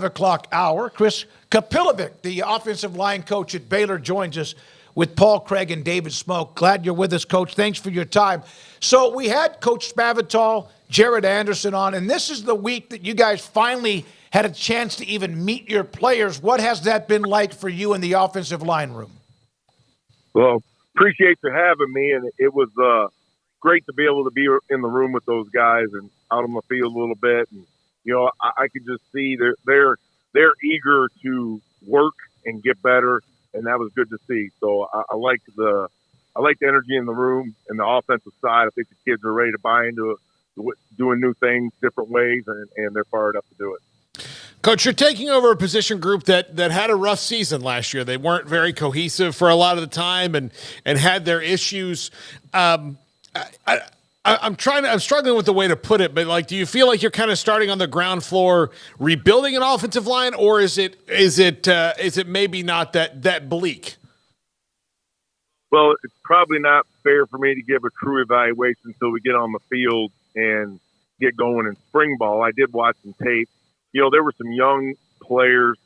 o'clock hour. Chris Kapilovic, the offensive line coach at Baylor, joins us with Paul Craig and David Smoak. Glad you're with us, Coach. Thanks for your time. So we had Coach Spavital, Jared Anderson on, and this is the week that you guys finally had a chance to even meet your players. What has that been like for you in the offensive line room? Well, appreciate you having me, and it was great to be able to be in the room with those guys and out on the field a little bit. And I could just see they're eager to work and get better, and that was good to see. So I like the energy in the room and the offensive side. I think the kids are ready to buy into doing new things, different ways, and they're fired up to do it. Coach, you're taking over a position group that had a rough season last year. They weren't very cohesive for a lot of the time and had their issues. I'm struggling with the way to put it, but do you feel like you're kind of starting on the ground floor, rebuilding an offensive line, or is it maybe not that bleak? Well, it's probably not fair for me to give a true evaluation until we get on the field and get going in spring ball. I did watch some tape. There were some young players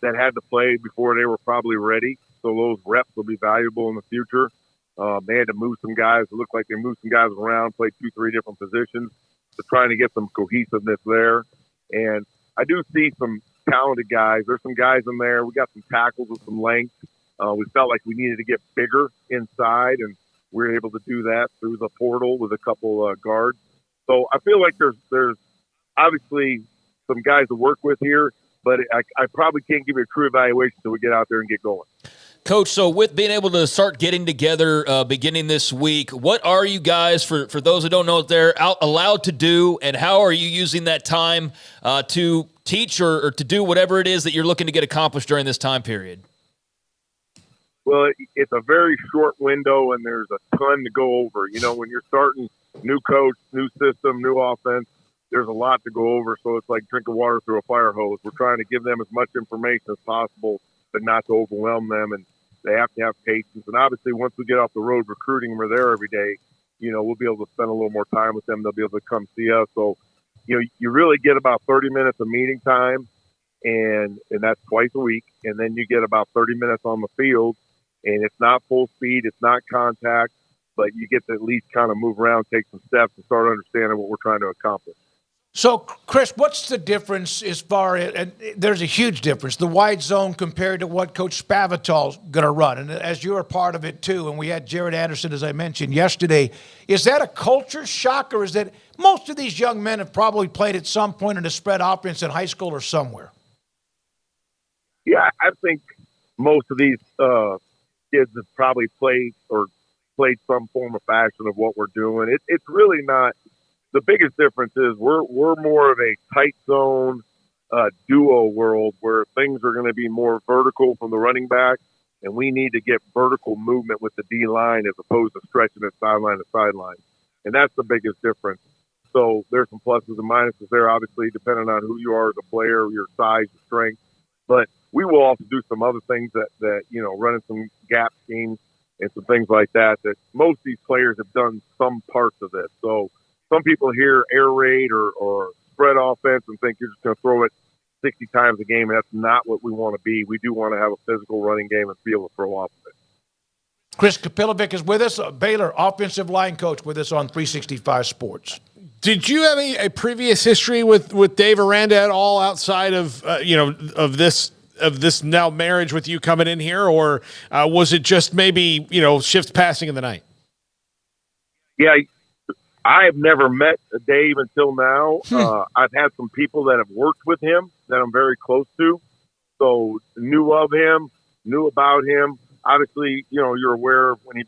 that had to play before they were probably ready, so those reps will be valuable in the future. They had to move some guys. It looked like they moved some guys around, played 2-3 different positions, to trying to get some cohesiveness there. And I do see some talented guys. There's some guys in there. We got some tackles with some length. We felt like we needed to get bigger inside, and we were able to do that through the portal with a couple guards. So I feel like there's obviously some guys to work with here, but I probably can't give you a true evaluation until we get out there and get going. Coach, so with being able to start getting together beginning this week, what are you guys, for those who don't know what they're allowed to do, and how are you using that time to teach or to do whatever it is that you're looking to get accomplished during this time period? Well, it's a very short window, and there's a ton to go over. When you're starting new coach, new system, new offense, there's a lot to go over, so it's like drinking water through a fire hose. We're trying to give them as much information as possible, but not to overwhelm them, and they have to have patience. And obviously, once we get off the road recruiting, we're there every day, we'll be able to spend a little more time with them. They'll be able to come see us. So, you really get about 30 minutes of meeting time, and that's twice a week. And then you get about 30 minutes on the field, and it's not full speed, it's not contact, but you get to at least kind of move around, take some steps, and start understanding what we're trying to accomplish. So, Chris, what's the difference as far as, and there's a huge difference, the wide zone compared to what Coach Spavital's going to run? And as you're a part of it too, and we had Jared Anderson, as I mentioned yesterday, is that a culture shock, or is that most of these young men have probably played at some point in a spread offense in high school or somewhere? Yeah, I think most of these kids have probably played some form of fashion of what we're doing. It's really not. The biggest difference is we're more of a tight zone duo world where things are going to be more vertical from the running back, and we need to get vertical movement with the D-line as opposed to stretching it sideline to sideline. And that's the biggest difference. So there's some pluses and minuses there, obviously, depending on who you are as a player, your size, your strength. But we will also do some other things that running some gap schemes and some things like that most of these players have done some parts of this. So some people hear air raid or spread offense and think you're just going to throw it 60 times a game, and that's not what we want to be. We do want to have a physical running game and be able to throw off of it. Chris Kapilovic is with us, a Baylor Offensive Line Coach, with us on 365 Sports. Did you have a previous history with Dave Aranda at all outside of of this now marriage with you coming in here, or was it just maybe shifts passing in the night? Yeah. I have never met Dave until now. I've had some people that have worked with him that I'm very close to, so knew of him, knew about him. Obviously, you're aware when he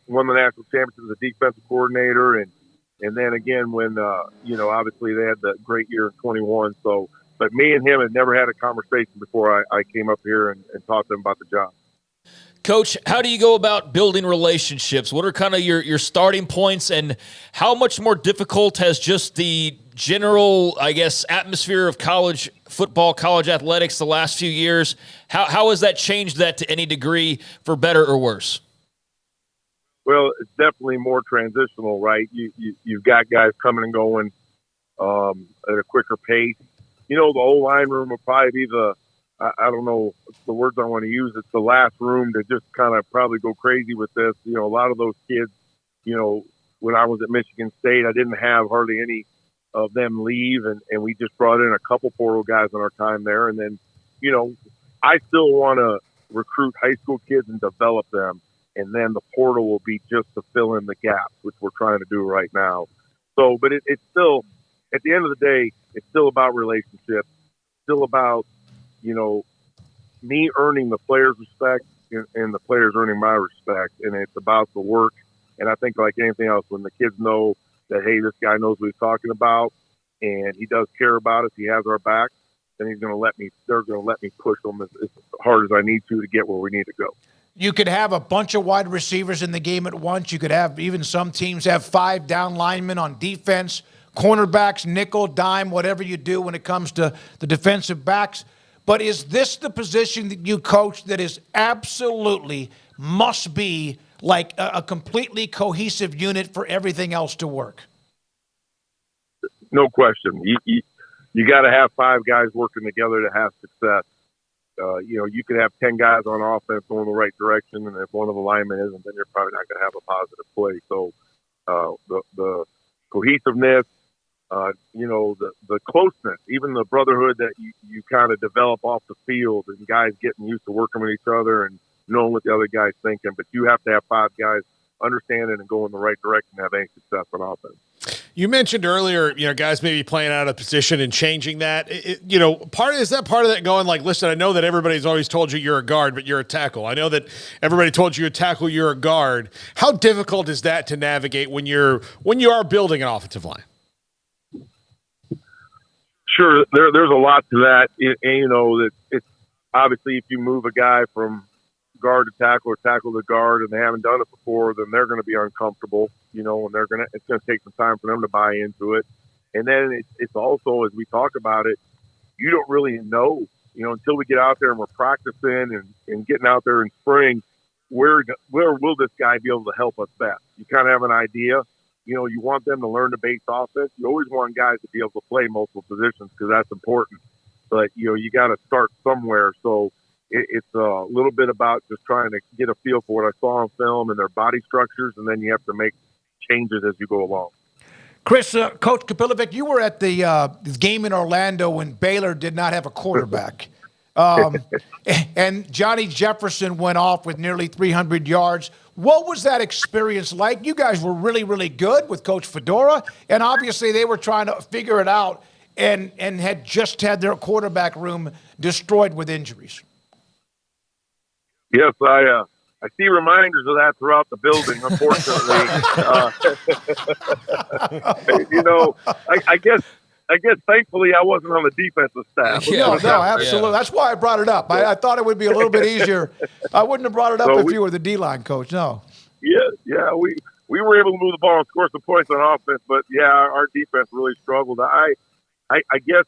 won the national championship as a defensive coordinator, and then again when obviously they had the great year in 21. So, but me and him had never had a conversation before I came up here and talked to him about the job. Coach, how do you go about building relationships? What are kind of your starting points, and how much more difficult has just the general, atmosphere of college football, college athletics the last few years? How has that changed that to any degree, for better or worse? Well, it's definitely more transitional, right? You've got guys coming and going at a quicker pace. the O-line room will probably be I don't know the words I want to use. It's the last room to just kind of probably go crazy with this. A lot of those kids, when I was at Michigan State, I didn't have hardly any of them leave, and we just brought in a couple portal guys in our time there. And then, I still want to recruit high school kids and develop them, and then the portal will be just to fill in the gaps, which we're trying to do right now. So, but it's still, at the end of the day, it's still about relationships, still about, me earning the players' respect and the players earning my respect. And it's about the work. And I think like anything else, when the kids know that, hey, this guy knows what he's talking about and he does care about us, he has our back, then they're going to let me push them as hard as I need to get where we need to go. You could have a bunch of wide receivers in the game at once. You could have even some teams have 5 down linemen on defense, cornerbacks, nickel, dime, whatever you do when it comes to the defensive backs. But is this the position that you coach that is absolutely must be like a completely cohesive unit for everything else to work? No question. You got to have 5 guys working together to have success. You could have 10 guys on offense going the right direction, and if one of the linemen isn't, then you're probably not going to have a positive play. So the cohesiveness, the closeness, even the brotherhood that you kind of develop off the field, and guys getting used to working with each other and knowing what the other guy's thinking. But you have to have 5 guys understanding and going the right direction to have any success on offense. You mentioned earlier, guys maybe playing out of position and changing that. Part of that going like, listen, I know that everybody's always told you you're a guard, but you're a tackle. I know that everybody told you you're a tackle, you're a guard. How difficult is that to navigate when you are building an offensive line? Sure, there's a lot to that, and that it's obviously if you move a guy from guard to tackle or tackle to guard and they haven't done it before, then they're going to be uncomfortable, and it's going to take some time for them to buy into it. And then it's also, as we talk about it, you don't really know, until we get out there and we're practicing and getting out there in spring, where will this guy be able to help us best? You kind of have an idea. You want them to learn the base offense. You always want guys to be able to play multiple positions because that's important. But, you got to start somewhere. So it's a little bit about just trying to get a feel for what I saw on film and their body structures, and then you have to make changes as you go along. Chris, Coach Kapilovic, you were at the game in Orlando when Baylor did not have a quarterback. And Johnny Jefferson went off with nearly 300 yards. What was that experience like? You guys were really, really good with Coach Fedora, and obviously they were trying to figure it out and had just had their quarterback room destroyed with injuries. Yes, I see reminders of that throughout the building, unfortunately. I guess thankfully I wasn't on the defensive staff. No, absolutely. That's why I brought it up. I thought it would be a little bit easier. I wouldn't have brought it up if you were the D-line coach. No. Yeah, we were able to move the ball and score some points on offense, but our defense really struggled. I guess,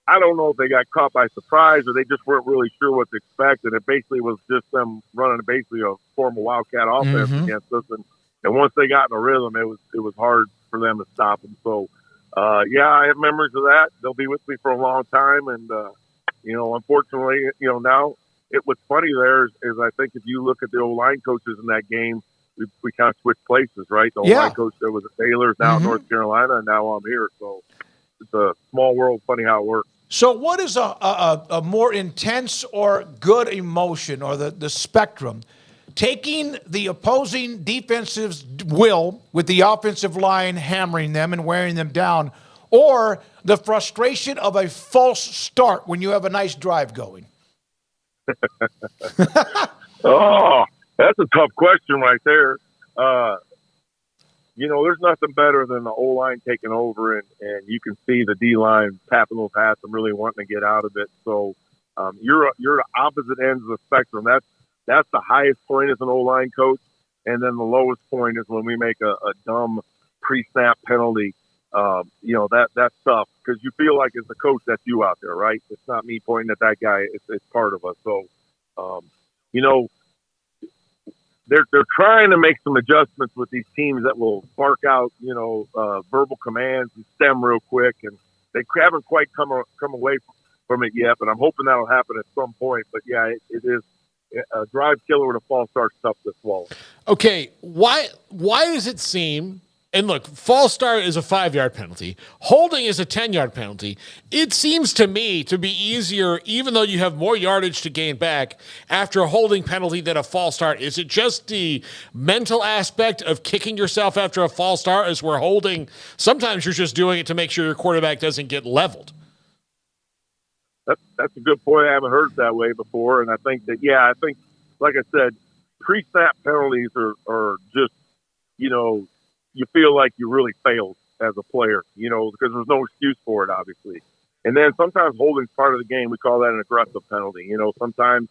I don't know if they got caught by surprise or they just weren't really sure what to expect, and it basically was just them running basically a form of Wildcat offense against us. And once they got in a rhythm, it was hard for them to stop them. So, I have memories of that. They'll be with me for a long time. And, unfortunately, now what's funny there is I think if you look at the O-line coaches in that game, we kind of switched places, right? The O-line coach that was at Baylor is now in North Carolina, and now I'm here. So it's a small world. Funny how it works. So what is a more intense or good emotion, or the spectrum? Taking the opposing defensive's will with the offensive line hammering them and wearing them down, or the frustration of a false start when you have a nice drive going? Oh, that's a tough question right there. There's nothing better than the O-line taking over, and you can see the D-line tapping those hats and really wanting to get out of it. So you're the opposite ends of the spectrum. That's the highest point as an O-line coach, and then the lowest point is when we make a dumb pre-snap penalty. That's tough because you feel like as a coach that's you out there, right? It's not me pointing at that guy. It's part of us. So, they're trying to make some adjustments with these teams that will bark out, verbal commands and stem real quick. And they haven't quite come away from it yet, but I'm hoping that'll happen at some point. But yeah, it is a drive killer with a false start's tough to swallow. Okay, why does it seem? And look, false start is a 5-yard penalty. Holding is a 10-yard penalty. It seems to me to be easier, even though you have more yardage to gain back after a holding penalty than a false start. Is it just the mental aspect of kicking yourself after a false start as we're holding? Sometimes you're just doing it to make sure your quarterback doesn't get leveled. That's a good point. I haven't heard it that way before. And I think that, like I said, pre-snap penalties are just, you feel like you really failed as a player, because there's no excuse for it, obviously. And then sometimes holding's part of the game. We call that an aggressive penalty. Sometimes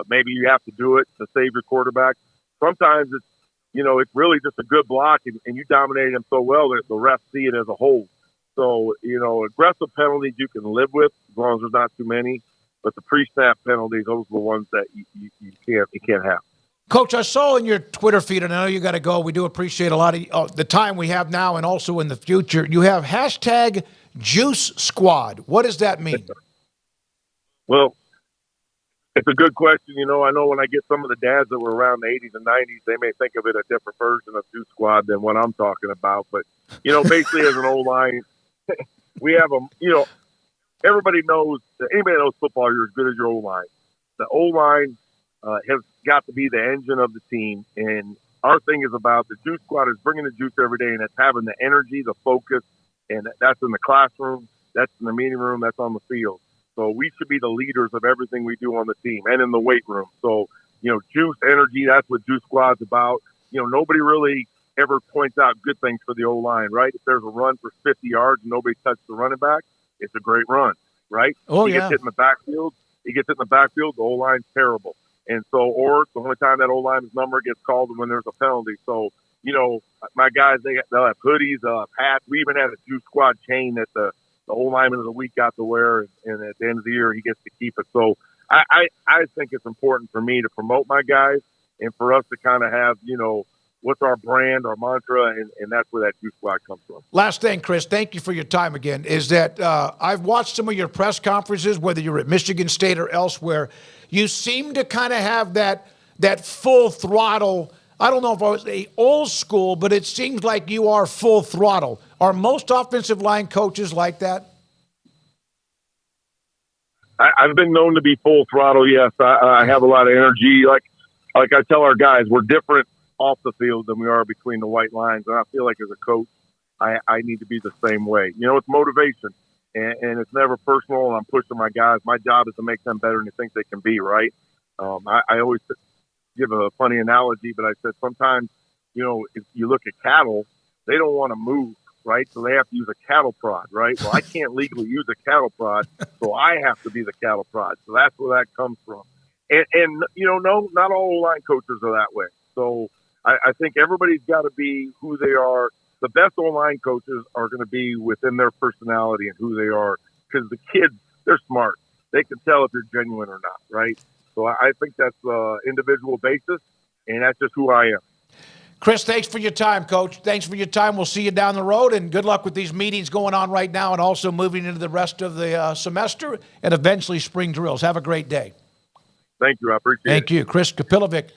maybe you have to do it to save your quarterback. Sometimes it's really just a good block, and you dominated him so well that the refs see it as a hold. So, aggressive penalties you can live with as long as there's not too many. But the pre-snap penalties, those are the ones that you can't have. Coach, I saw in your Twitter feed, and I know you got to go. We do appreciate a lot of the time we have now and also in the future. You have hashtag Juice Squad. What does that mean? Well, it's a good question. I know when I get some of the dads that were around the 80s and 90s, they may think of it a different version of Juice Squad than what I'm talking about. But, basically as an O-line, we have everybody knows, anybody that knows football, you're as good as your O-line. The O-line has got to be the engine of the team. And our thing is about the Juice Squad is bringing the juice every day, and it's having the energy, the focus, and that's in the classroom, that's in the meeting room, that's on the field. So we should be the leaders of everything we do on the team and in the weight room. So, juice, energy, that's what Juice Squad's about. Nobody really ever points out good things for the O-line, right? If there's a run for 50 yards and nobody touched the running back, it's a great run, right? He gets hit in the backfield, the O-line's terrible. And so, or the only time that O-line's number gets called is when there's a penalty. So, my guys, they'll have hoodies, they'll have hats. We even had a Juice Squad chain that the O-lineman of the week got to wear, and at the end of the year, he gets to keep it. So I think it's important for me to promote my guys and for us to kind of have, what's our brand, our mantra, and that's where that Juice Squad comes from. Last thing, Chris, thank you for your time again, is that I've watched some of your press conferences, whether you're at Michigan State or elsewhere. You seem to kind of have that full throttle. I don't know if I was old school, but it seems like you are full throttle. Are most offensive line coaches like that? I've been known to be full throttle, yes. I have a lot of energy. Like I tell our guys, we're different off the field than we are between the white lines. And I feel like as a coach, I need to be the same way. It's motivation, and it's never personal, and I'm pushing my guys. My job is to make them better than they think they can be, right? I always give a funny analogy, but I said sometimes, if you look at cattle, they don't want to move, right? So they have to use a cattle prod, right? Well, I can't legally use a cattle prod, so I have to be the cattle prod. So that's where that comes from. And no, not all line coaches are that way. So I think everybody's got to be who they are. The best O-line coaches are going to be within their personality and who they are, because the kids, they're smart. They can tell if you're genuine or not, right? So I think that's individual basis, and that's just who I am. Chris, thanks for your time, Coach. Thanks for your time. We'll see you down the road, and good luck with these meetings going on right now and also moving into the rest of the semester and eventually spring drills. Have a great day. Thank you. I appreciate it. Thank you. Chris Kapilovic,